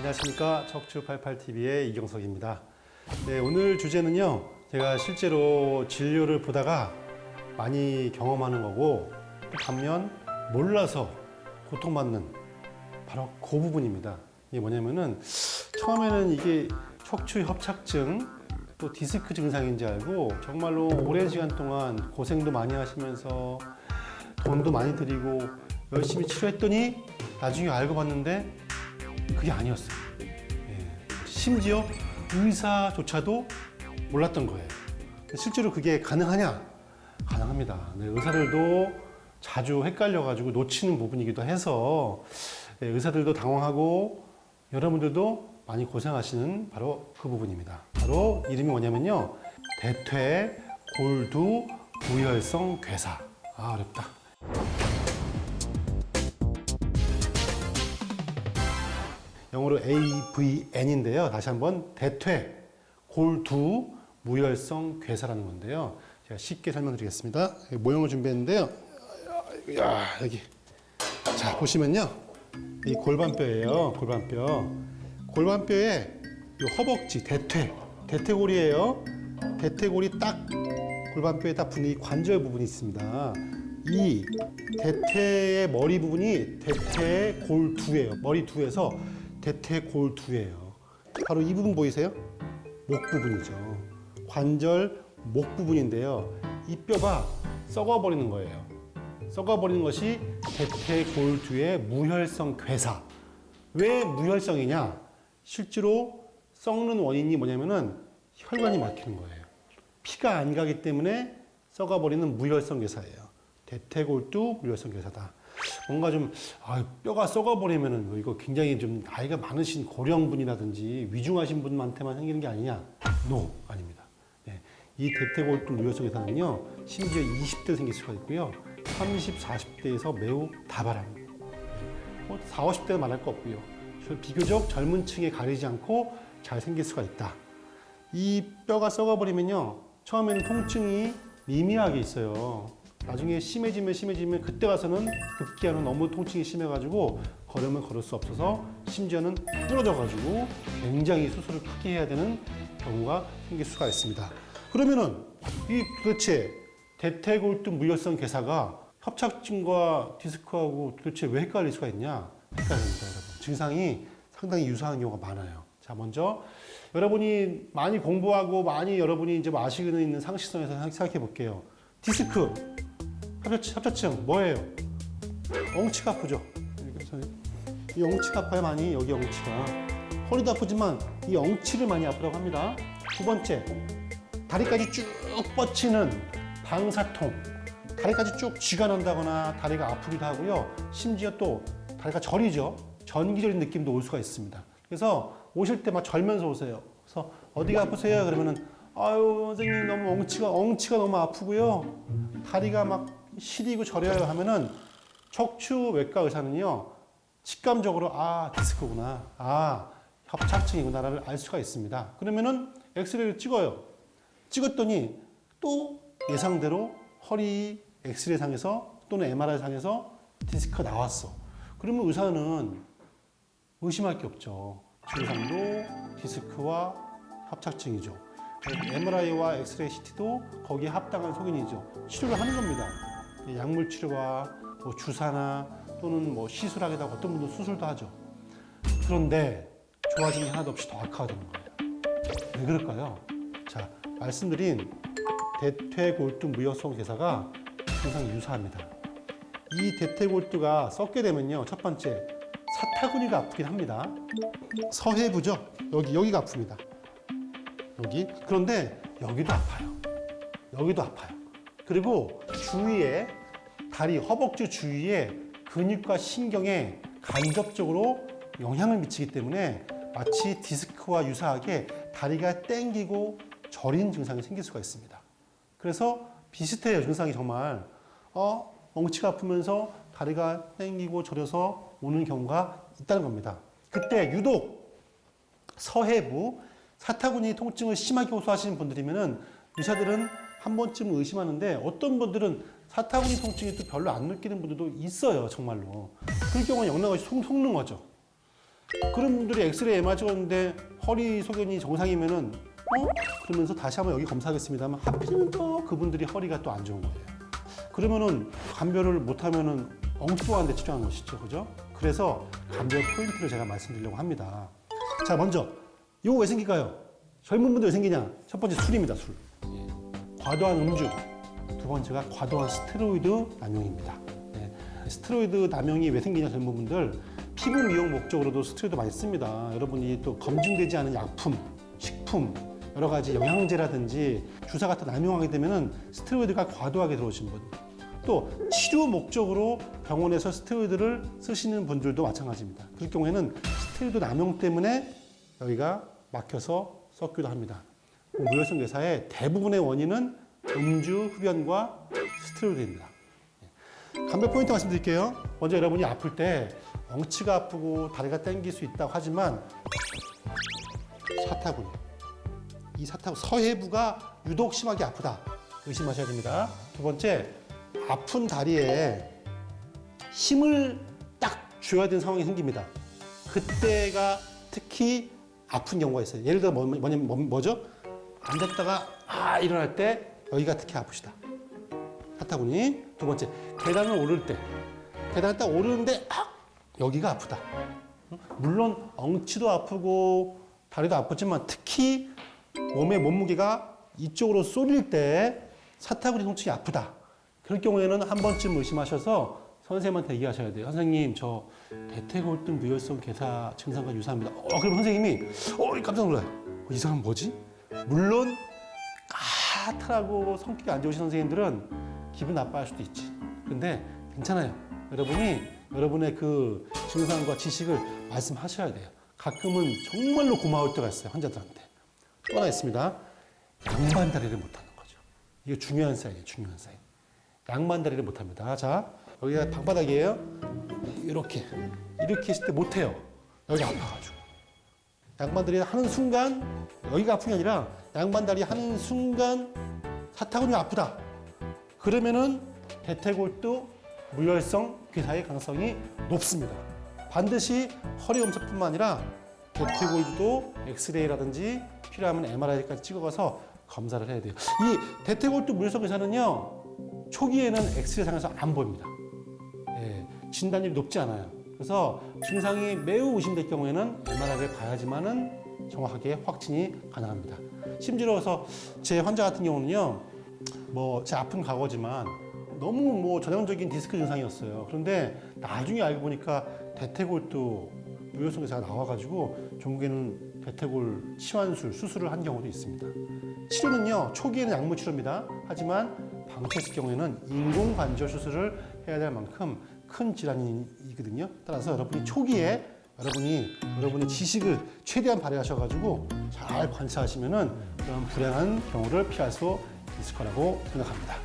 안녕하십니까. 척추88TV의 이경석입니다. 네, 오늘 주제는요, 제가 실제로 진료를 보다가 많이 경험하는 거고, 또 반면 몰라서 고통받는 바로 그 부분입니다. 이게 뭐냐면은 처음에는 이게 척추 협착증 또 디스크 증상인지 알고 정말로 오랜 시간 동안 고생도 많이 하시면서 돈도 많이 들이고 열심히 치료했더니 나중에 알고 봤는데 그게 아니었어요. 심지어 의사조차도 몰랐던 거예요. 실제로 그게 가능하냐? 가능합니다. 네, 의사들도 자주 헷갈려가지고 놓치는 부분이기도 해서 의사들도 당황하고 여러분들도 많이 고생하시는 바로 그 부분입니다. 바로 이름이 뭐냐면요, 대퇴 골두 무혈성 괴사. 어렵다. 영어로 AVN인데요. 다시 한번 대퇴 골두 무혈성 괴사라는 건데요. 제가 쉽게 설명드리겠습니다. 모형을 준비했는데요. 여기. 자, 보시면요. 이 골반뼈예요. 골반뼈. 골반뼈에 이 허벅지, 대퇴골이에요. 대퇴골이 딱 골반뼈에 딱 붙는 이 관절 부분이 있습니다. 이 대퇴의 머리 부분이 대퇴골두예요. 머리 두에서 대퇴골두예요. 바로 이 부분 보이세요? 목 부분이죠. 관절 목 부분인데요. 이 뼈가 썩어버리는 거예요. 썩어버리는 것이 대퇴골두의 무혈성 괴사. 왜 무혈성이냐? 실제로 썩는 원인이 뭐냐면은 혈관이 막히는 거예요. 피가 안 가기 때문에 썩어버리는 무혈성 괴사예요. 대퇴골두 무혈성 괴사다. 뭔가 좀 뼈가 썩어버리면은 이거 굉장히 좀 나이가 많으신 고령분이라든지 위중하신 분한테만 생기는 게 아니냐? No, 아닙니다. 네. 이 대퇴골두 무혈성 괴사는요, 심지어 20대 생길 수가 있고요, 30, 40대에서 매우 다발합니다. 40, 50대는 말할 거 없고요. 비교적 젊은 층에 가리지 않고 잘 생길 수가 있다. 이 뼈가 썩어버리면요, 처음에는 통증이 미미하게 있어요. 나중에 심해지면 그때 가서는 급기야는 너무 통증이 심해가지고 걸으면 걸을 수 없어서 심지어는 부러져가지고 굉장히 수술을 크게 해야 되는 경우가 생길 수가 있습니다. 그러면은 이 도대체 대퇴골두 무혈성 괴사가 협착증과 디스크하고 도대체 왜 헷갈릴 수가 있냐? 헷갈립니다, 여러분. 증상이 상당히 유사한 경우가 많아요. 자, 먼저 여러분이 많이 공부하고 많이 여러분이 이제 아시고 있는 상식선에서 생각해 볼게요. 디스크, 협착증 뭐예요? 엉치가 아프죠. 이 엉치가 아파요, 많이. 여기 엉치가. 허리도 아프지만 이 엉치를 많이 아프다고 합니다. 두 번째, 다리까지 쭉 뻗치는 방사통. 다리까지 쭉 쥐가 난다거나 다리가 아프기도 하고요. 심지어 또 다리가 저리죠. 전기적인 느낌도 올 수가 있습니다. 그래서 오실 때 막 절면서 오세요. 그래서 어디가 아프세요? 그러면은 아유, 선생님 너무 엉치가 너무 아프고요. 다리가 막 시리고 저려요 하면은 척추외과 의사는요, 직감적으로 디스크구나, 협착증이구나를 알 수가 있습니다. 그러면은 엑스레이를 찍어요. 찍었더니 또 예상대로 허리 엑스레이 상에서 또는 MRI 상에서 디스크가 나왔어. 그러면 의사는 의심할 게 없죠. 증상도 디스크와 협착증이죠. MRI와 엑스레이 CT도 거기에 합당한 소견이죠. 치료를 하는 겁니다. 약물 치료와 뭐 주사나 또는 뭐 시술하기도 하고 어떤 분들은 수술도 하죠. 그런데 좋아지는 게 하나도 없이 더 악화가 되는 거예요. 왜 그럴까요? 자, 말씀드린 대퇴골두 무혈성 괴사가 증상이 유사합니다. 이 대퇴골두가 썩게 되면요, 첫 번째, 사타구니가 아프긴 합니다. 서해부죠? 여기가 아픕니다. 여기. 그런데 여기도 아파요. 여기도 아파요. 그리고 주위에, 다리, 허벅지 주위에 근육과 신경에 간접적으로 영향을 미치기 때문에 마치 디스크와 유사하게 다리가 땡기고 저린 증상이 생길 수가 있습니다. 그래서 비슷해요, 증상이 정말. 엉치가 아프면서 다리가 땡기고 저려서 오는 경우가 있다는 겁니다. 그때 유독 서해부, 사타구니 통증을 심하게 호소하시는 분들이면은 의사들은 한 번쯤은 의심하는데 어떤 분들은 사타구니 통증이 또 별로 안 느끼는 분들도 있어요, 정말로. 그럴 경우는 영락없이 속는 거죠. 그런 분들이 엑스레이 MR 찍었는데 허리 소견이 정상이면은 그러면서 다시 한번 여기 검사하겠습니다만 하필이면 또 그분들이 허리가 또 안 좋은 거예요. 그러면은 감별을 못하면은 엉뚱한 데 치료하는 것이죠, 그죠? 그래서 감별 포인트를 제가 말씀드리려고 합니다. 자, 먼저 이거 왜 생길까요? 젊은 분들 왜 생기냐? 첫 번째 술입니다, 술. 과도한 음주. 두 번째가 과도한 스테로이드 남용입니다. 스테로이드 남용이 왜 생기냐, 젊은 분들. 피부 미용 목적으로도 스테로이드 많이 씁니다. 여러분이 또 검증되지 않은 약품, 식품, 여러 가지 영양제라든지 주사 같은 남용하게 되면은 스테로이드가 과도하게 들어오신 분. 또 치료 목적으로 병원에서 스테로이드를 쓰시는 분들도 마찬가지입니다. 그럴 경우에는 스테로이드 남용 때문에 여기가 막혀서 썩기도 합니다. 무혈성 괴사의 대부분의 원인은 음주, 흡연과 스테로이드입니다. 감별 포인트 말씀드릴게요. 먼저 여러분이 아플 때 엉치가 아프고 다리가 당길 수 있다고 하지만 사타구니, 이 사타구니, 서해부가 유독 심하게 아프다. 의심하셔야 됩니다. 두 번째, 아픈 다리에 힘을 딱 줘야 되는 상황이 생깁니다. 그때가 특히 아픈 경우가 있어요. 예를 들어 뭐죠? 앉았다가 일어날 때 여기가 특히 아프시다. 사타구니. 두 번째, 계단을 오를 때 계단을 딱 오르는데 여기가 아프다. 물론 엉치도 아프고 다리도 아프지만 특히 몸의 몸무게가 이쪽으로 쏠릴 때 사타구니 통증이 아프다. 그럴 경우에는 한 번쯤 의심하셔서 선생님한테 얘기하셔야 돼요. 선생님, 저 대퇴골등 무혈성 괴사 증상과 유사합니다. 그럼 선생님이 깜짝 놀라요. 이 사람 뭐지? 물론 까탈하고 성격이 안 좋으신 선생님들은 기분 나빠할 수도 있지. 근데 괜찮아요. 여러분이 여러분의 그 증상과 지식을 말씀하셔야 돼요. 가끔은 정말로 고마울 때가 있어요, 환자들한테. 또 하나 있습니다. 양반다리를 못하는 거죠. 이게 중요한 사인이에요, 중요한 사인. 양반다리를 못합니다. 자, 여기가 방바닥이에요. 이렇게 했을 때 못해요. 여기 아파가지고. 양반다리 하는 순간 여기가 아픈 게 아니라 양반다리 하는 순간 사타구니가 아프다. 그러면은 대퇴골두 무혈성 괴사의 가능성이 높습니다. 반드시 허리 검사뿐만 아니라 대퇴골두도 엑스레이라든지 필요하면 MRI까지 찍어가서 검사를 해야 돼요. 이 대퇴골두 무혈성 괴사는요, 초기에는 엑스레이상에서 안 보입니다. 진단율이 높지 않아요. 그래서 증상이 매우 의심될 경우에는 MRI를 봐야지만은 정확하게 확진이 가능합니다. 심지어서 제 환자 같은 경우는요, 제 아픈 과거지만 너무 전형적인 디스크 증상이었어요. 그런데 나중에 알고 보니까 대퇴골두 무혈성 괴사가 나와가지고 종국에는 대퇴골 치환술 수술을 한 경우도 있습니다. 치료는요, 초기에는 약물 치료입니다. 하지만 방치했을 경우에는 인공관절 수술을 해야 될 만큼 큰 질환이거든요. 따라서 여러분이 초기에 여러분의 지식을 최대한 발휘하셔가지고 잘 관찰하시면은 그런 불행한 경우를 피할 수 있을 거라고 생각합니다.